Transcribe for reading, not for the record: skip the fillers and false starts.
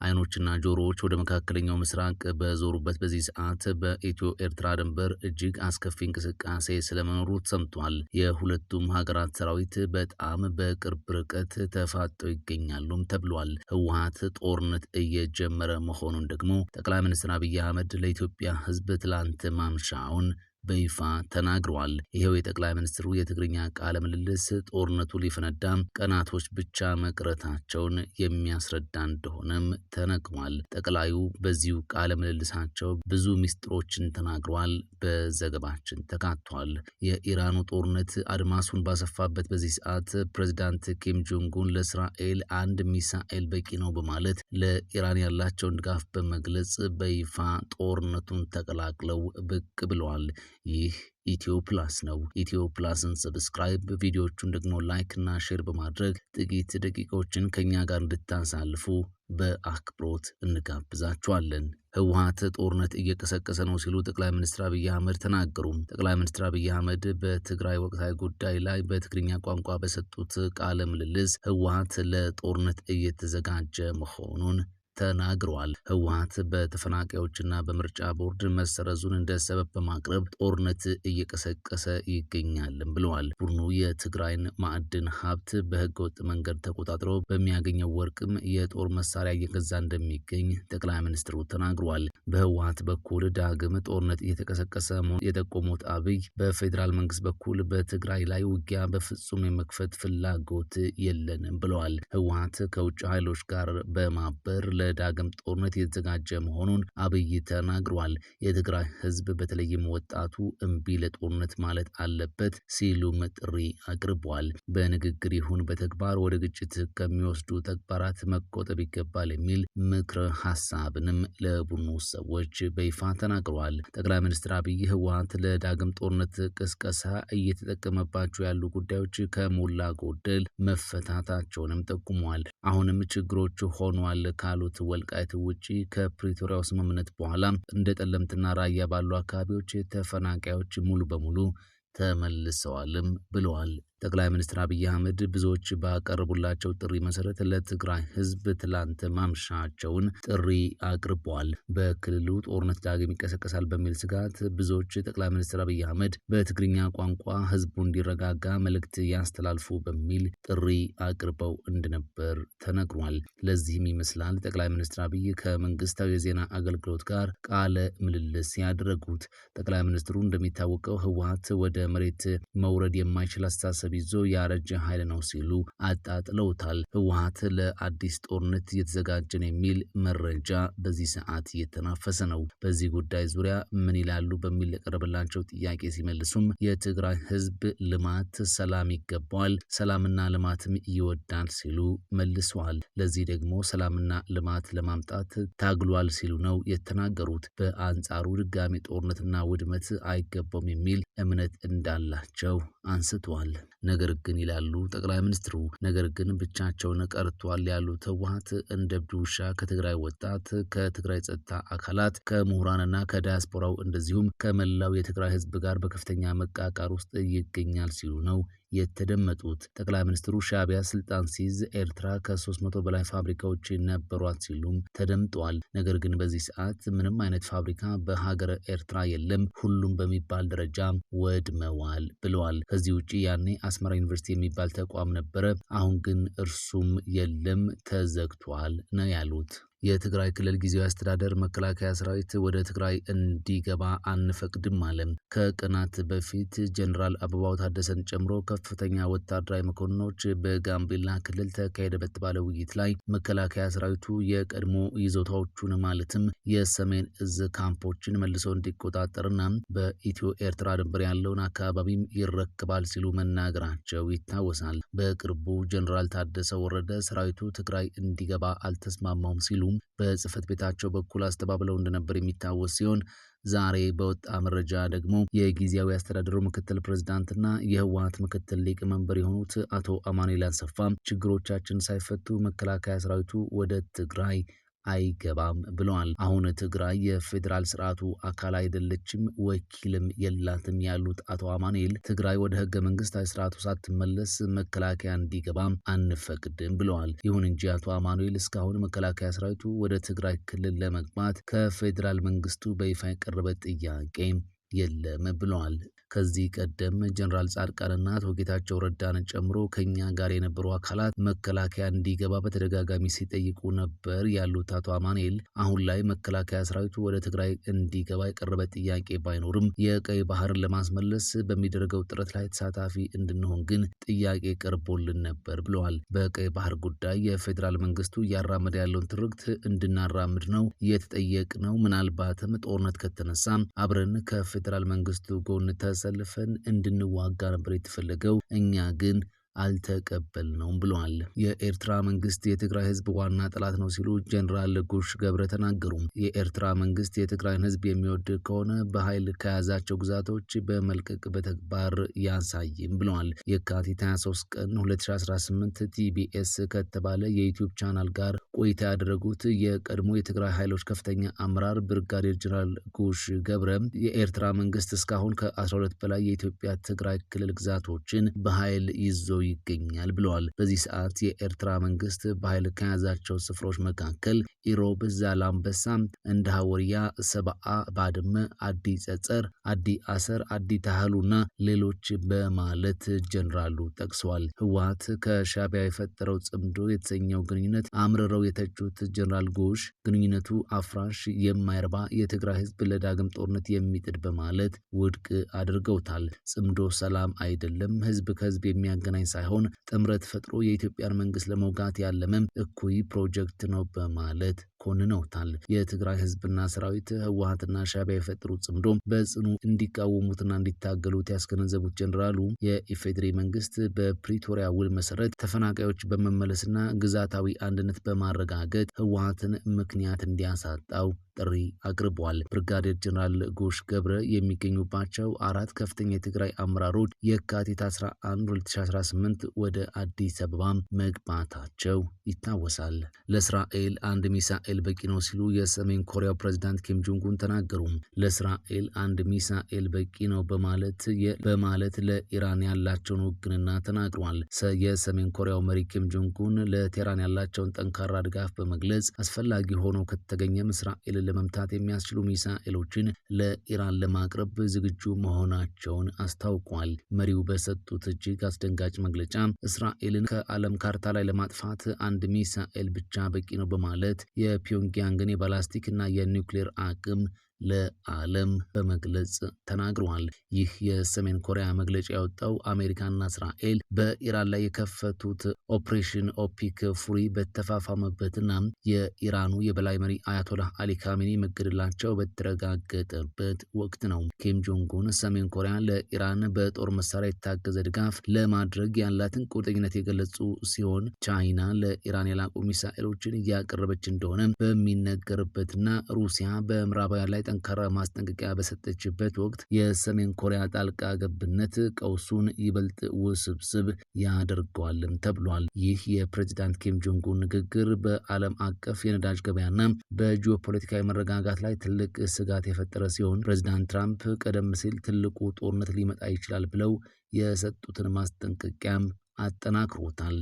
አይኖችና ጆሮዎች ወደ መካከለኛው ምስራቅ በዞሩበት በዚህ ሰዓት በኢትዮ ኤርትራ ድንበር እጅግ አስከፊ እንቅስቃሴ ስለመኖሩ ሰምቷል። የሁለቱም ሀገራት ሰራዊት በጣም በቅርብ ርቀት ተፋጠው ይገኛሉም ተብሏል። ህወሓት ጦርነት እየጀመረ መሆኑን ደግሞ ጠቅላይ ሚኒስትር አብይ አህመድ ለኢትዮጵያ ህዝብ ትላንት ማምሻውን በይፋ ተናግረዋል። ይሄው የጠቅላይ ሚኒስትሩ የትግርኛ ቃለ ምልልስ ጦርነቱ ሊፈነዳ ቀናቶች ብቻ መቅረታቸውን የሚያስረዳ እንደሆነም ተነግሯል። ጠቅላዩ በዚሁ ቃለ ምልልሳቸው ብዙ ሚስጥሮችን ተናግረዋል። በዘገባችን ተካቷል። የኢራኑ ጦርነት አድማሱን ባሰፋበት በዚህ ሰዓት ፕሬዝዳንት ኪም ጆንጉን ለእስራኤል አንድ ሚሳኤል በቂ ነው በማለት ለኢራን ያላቸውን ድጋፍ በመግለጽ በይፋ ጦርነቱን ተቀላቅለው ብቅ ብለዋል። ይህ ኢትዮ ፕላስ ነው። ኢትዮ ፕላስን ሰብስክራይብ፣ ቪዲዮዎቹን ደግሞ ላይክ እና ሼር በማድረግ ጥቂት ደቂቃዎችን ከኛ ጋር እንድታሳልፉ በአክብሮት እንጋብዛችኋለን። ህወሓት ጦርነት እየቀሰቀሰ ነው ሲሉ ጠቅላይ ሚኒስትር አብይ አህመድ ተናገሩ። ጠቅላይ ሚኒስትር አብይ አህመድ በትግራይ ወቅታዊ ጉዳይ ላይ በትግርኛ ቋንቋ በሰጡት ቃለ ምልልስ ህወሓት ለጦርነት እየተዘጋጀ መሆኑን ተናግረዋል። ህወሓት በተፈናቃዮችና በምርጫ ቦርድ መሰረዙን እንደ ሰበብ በማቅረብ ጦርነት እየቀሰቀሰ ይገኛልም ብለዋል። ቡድኑ የትግራይን ማዕድን ሀብት በህገወጥ መንገድ ተቆጣጥሮ በሚያገኘው ወርቅም የጦር መሳሪያ እየገዛ እንደሚገኝ ጠቅላይ ሚኒስትሩ ተናግረዋል። በህወሓት በኩል ዳግም ጦርነት እየተቀሰቀሰ መሆኑን የጠቆሙት አብይ በፌዴራል መንግስት በኩል በትግራይ ላይ ውጊያ በፍጹም የመክፈት ፍላጎት የለንም ብለዋል። ህወሓት ከውጭ ኃይሎች ጋር በማበር ለዳግም ጦርነት የተዘጋጀ መሆኑን አብይ ተናግረዋል። የትግራይ ህዝብ በተለይም ወጣቱ እምቢ ለጦርነት ማለት አለበት ሲሉም ጥሪ አቅርበዋል። በንግግር ይሁን በተግባር ወደ ግጭት ከሚወስዱ ተግባራት መቆጠብ ይገባል የሚል ምክረ ሀሳብንም ለቡድኑ ሰዎች በይፋ ተናግረዋል። ጠቅላይ ሚኒስትር አብይ ህወሓት ለዳግም ጦርነት ቅስቀሳ እየተጠቀመባቸው ያሉ ጉዳዮች ከሞላ ጎደል መፈታታቸውንም ጠቁመዋል። አሁንም ችግሮች ሆኗል ካሉት ወልቃይት ውጪ ከፕሪቶሪያው ስምምነት በኋላ እንደ ጠለምትና ራያ ባሉ አካባቢዎች ተፈናቃዮች ሙሉ በሙሉ ተመልሰዋልም ብለዋል። ጠቅላይ ሚኒስትር አብይ አህመድ ብዙዎች ባቀረቡላቸው ጥሪ መሰረት ለትግራይ ህዝብ ትላንት ማምሻቸውን ጥሪ አቅርበዋል። በክልሉ ጦርነት ዳግም ይቀሰቀሳል በሚል ስጋት ብዙዎች ጠቅላይ ሚኒስትር አብይ አህመድ በትግርኛ ቋንቋ ህዝቡ እንዲረጋጋ መልእክት ያስተላልፉ በሚል ጥሪ አቅርበው እንደነበር ተነግሯል። ለዚህም ይመስላል ጠቅላይ ሚኒስትር አብይ ከመንግስታዊ የዜና አገልግሎት ጋር ቃለ ምልልስ ያደረጉት። ጠቅላይ ሚኒስትሩ እንደሚታወቀው ህወሓት ወደ መሬት መውረድ የማይችል አስተሳሰብ ይዞ ያረጀ ኃይል ነው ሲሉ አጣጥለውታል። ህወሓት ለአዲስ ጦርነት እየተዘጋጀን የሚል መረጃ በዚህ ሰዓት እየተናፈሰ ነው። በዚህ ጉዳይ ዙሪያ ምን ይላሉ በሚል ለቀረበላቸው ጥያቄ ሲመልሱም የትግራይ ህዝብ ልማት፣ ሰላም ይገባዋል፣ ሰላምና ልማትም ይወዳል ሲሉ መልሰዋል። ለዚህ ደግሞ ሰላምና ልማት ለማምጣት ታግሏል ሲሉ ነው የተናገሩት። በአንጻሩ ድጋሚ ጦርነትና ውድመት አይገባውም የሚል እምነት እንዳላቸው አንስተዋል። ነገር ግን ይላሉ ጠቅላይ ሚኒስትሩ፣ ነገር ግን ብቻቸውን ቀርቷል ያሉት ህወሓት እንደ እብድ ውሻ ከትግራይ ወጣት፣ ከትግራይ ጸጥታ አካላት፣ ከምሁራንና ከዲያስፖራው እንደዚሁም ከመላው የትግራይ ህዝብ ጋር በከፍተኛ መቃቃር ውስጥ ይገኛል ሲሉ ነው የተደመጡት። ጠቅላይ ሚኒስትሩ ሻዕቢያ ስልጣን ሲይዝ ኤርትራ ከ300 በላይ ፋብሪካዎች ነበሯት ሲሉም ተደምጠዋል። ነገር ግን በዚህ ሰዓት ምንም አይነት ፋብሪካ በሀገረ ኤርትራ የለም፣ ሁሉም በሚባል ደረጃ ወድመዋል ብለዋል። ከዚህ ውጪ ያኔ አስመራ ዩኒቨርሲቲ የሚባል ተቋም ነበረ፣ አሁን ግን እርሱም የለም፣ ተዘግቷል ነው ያሉት። የትግራይ ክልል ጊዜያዊ አስተዳደር መከላከያ ሰራዊት ወደ ትግራይ እንዲገባ አንፈቅድም አለ። ከቀናት በፊት ጀነራል አበባው ታደሰን ጨምሮ ከፍተኛ ወታደራዊ መኮንኖች በጋምቤላ ክልል ተካሄደ በተባለ ውይይት ላይ መከላከያ ሰራዊቱ የቀድሞ ይዞታዎቹን ማለትም የሰሜን እዝ ካምፖችን መልሶ እንዲቆጣጠርና በኢትዮ ኤርትራ ድንበር ያለውን አካባቢም ይረክባል ሲሉ መናገራቸው ይታወሳል። በቅርቡ ጀነራል ታደሰ ወረደ ሰራዊቱ ትግራይ እንዲገባ አልተስማማውም ሲሉ በጽህፈት ቤታቸው በኩል አስተባብለው እንደነበር የሚታወስ ሲሆን ዛሬ በወጣ መረጃ ደግሞ የጊዜያዊ አስተዳደሩ ምክትል ፕሬዝዳንትና የህወሓት ምክትል ሊቀመንበር የሆኑት አቶ አማኑኤል አሰፋ ችግሮቻችን ሳይፈቱ መከላከያ ሰራዊቱ ወደ ትግራይ አይገባም ብለዋል። አሁን ትግራይ የፌዴራል ስርዓቱ አካል አይደለችም፣ ወኪልም የላትም ያሉት አቶ አማኑኤል ትግራይ ወደ ህገ መንግስታዊ ስርዓቱ ሳትመለስ መከላከያ እንዲገባም አንፈቅድም ብለዋል። ይሁን እንጂ አቶ አማኑኤል እስካሁን መከላከያ ሰራዊቱ ወደ ትግራይ ክልል ለመግባት ከፌዴራል መንግስቱ በይፋ የቀረበ ጥያቄ የለም ብለዋል። ከዚህ ቀደም ጀነራል ጻድቃንና አቶ ጌታቸው ረዳን ጨምሮ ከኛ ጋር የነበሩ አካላት መከላከያ እንዲገባ በተደጋጋሚ ሲጠይቁ ነበር ያሉት አቶ አማኑኤል አሁን ላይ መከላከያ ሰራዊቱ ወደ ትግራይ እንዲገባ የቀረበ ጥያቄ ባይኖርም የቀይ ባህርን ለማስመለስ በሚደረገው ጥረት ላይ ተሳታፊ እንድንሆን ግን ጥያቄ ቀርቦልን ነበር ብለዋል። በቀይ ባህር ጉዳይ የፌዴራል መንግስቱ እያራመደ ያለውን ትርክት እንድናራምድ ነው የተጠየቅነው። ምናልባትም ጦርነት ከተነሳ አብረን ከፌዴራል መንግስቱ ጎን ተሰልፈን እንድንዋጋ ነበር የተፈለገው። እኛ ግን አልተቀበልነውም ብለዋል። የኤርትራ መንግስት የትግራይ ህዝብ ዋና ጠላት ነው ሲሉ ጀነራል ጉሽ ገብረ ተናገሩ። የኤርትራ መንግስት የትግራይን ህዝብ የሚወድ ከሆነ በኃይል ከያዛቸው ግዛቶች በመልቀቅ በተግባር ያሳይም ብለዋል። የካቲት 23 ቀን 2018 ቲቢኤስ ከተባለ የዩቲዩብ ቻናል ጋር ቆይታ ያደረጉት የቀድሞ የትግራይ ኃይሎች ከፍተኛ አመራር ብርጋዴር ጀነራል ጉሽ ገብረ የኤርትራ መንግስት እስካሁን ከ12 በላይ የኢትዮጵያ ትግራይ ክልል ግዛቶችን በኃይል ይዞ ይገኛል ብለዋል። በዚህ ሰዓት የኤርትራ መንግስት በኃይል ከያዛቸው ስፍራዎች መካከል ኢሮብ፣ ዛላምበሳ፣ እንደ ሀወርያ፣ ሰብአ፣ ባድመ፣ አዲ ጸጸር፣ አዲ አሰር፣ አዲ ታህሉና ሌሎች በማለት ጀነራሉ ጠቅሰዋል። ህወሓት ከሻዕቢያ የፈጠረው ጽምዶ የተሰኘው ግንኙነት አምርረው የተቹት ጀነራል ጉሽ ግንኙነቱ አፍራሽ፣ የማይረባ፣ የትግራይ ህዝብ ለዳግም ጦርነት የሚጥድ በማለት ውድቅ አድርገውታል። ጽምዶ ሰላም አይደለም፣ ህዝብ ከህዝብ የሚያገናኝ ሳይሆን ጥምረት ፈጥሮ የኢትዮጵያን መንግስት ለመውጋት ያለመም እኩይ ፕሮጀክት ነው በማለት ኮንነውታል። የትግራይ ህዝብና ሰራዊት ህወሓትና ሻዕቢያ የፈጠሩት ጽምዶ በጽኑ እንዲቃወሙትና እንዲታገሉት ያስገነዘቡት ጀነራሉ የኢፌዴሪ መንግስት በፕሪቶሪያ ውል መሰረት ተፈናቃዮች በመመለስና ግዛታዊ አንድነት በማረጋገጥ ህወሓትን ምክንያት እንዲያሳጣው ጥሪ አቅርበዋል። ብርጋዴር ጀነራል ጉሽ ገብረ የሚገኙባቸው 4 ከፍተኛ የትግራይ አመራሮች የካቲት 11 2018 ወደ አዲስ አበባ መግባታቸው ይታወሳል። ለእስራኤል አንድ ሚሳኤል በቂ ነው ሲሉ የሰሜን ኮሪያው ፕሬዝዳንት ኪም ጆንግ ኡን ተናገሩ። ለእስራኤል አንድ ሚሳኤል በቂ ነው በማለት ለኢራን ያላቸውን ውግንና ተናግረዋል። የሰሜን ኮሪያው መሪ ኪም ጆንግ ኡን ለቴህራን ያላቸውን ጠንካራ ድጋፍ በመግለጽ አስፈላጊ ሆኖ ከተገኘም እስራኤልን ለመምታት የሚያስችሉ ሚሳኤሎችን ለኢራን ለማቅረብ ዝግጁ መሆናቸውን አስታውቋል። መሪው በሰጡት እጅግ አስደንጋጭ መግለጫ እስራኤልን ከዓለም ካርታ ላይ ለማጥፋት አንድ ሚሳኤል ብቻ በቂ ነው በማለት የፒዮንግያንግን የባላስቲክ እና የኒውክሌር አቅም ለዓለም በመግለጽ ተናግረዋል። ይህ የሰሜን ኮሪያ መግለጫ ያወጣው አሜሪካና እስራኤል በኢራን ላይ የከፈቱት ኦፕሬሽን ኦፒክ ፉሪ በተፋፋመበትና የኢራኑ የበላይ መሪ አያቶላህ አሊ ካሜኒ መገደላቸው በተረጋገጠበት ወቅት ነው። ኪም ጆንግ ኡን ሰሜን ኮሪያ ለኢራን በጦር መሳሪያ የታገዘ ድጋፍ ለማድረግ ያላትን ቁርጠኝነት የገለጹ ሲሆን ቻይና ለኢራን የላቁ ሚሳኤሎችን እያቀረበች እንደሆነ በሚነገርበትና ሩሲያ በምዕራባውያን ላይ ጠንካራ ማስጠንቀቂያ በሰጠችበት ወቅት የሰሜን ኮሪያ ጣልቃ ገብነት ቀውሱን ይበልጥ ውስብስብ ያደርገዋልም ተብሏል። ይህ የፕሬዝዳንት ኪም ጆንግ ኡን ንግግር በዓለም አቀፍ የነዳጅ ገበያና በጂኦፖለቲካዊ መረጋጋት ላይ ትልቅ ስጋት የፈጠረ ሲሆን ፕሬዝዳንት ትራምፕ ቀደም ሲል ትልቁ ጦርነት ሊመጣ ይችላል ብለው የሰጡትን ማስጠንቀቂያም አጠናክሮታል።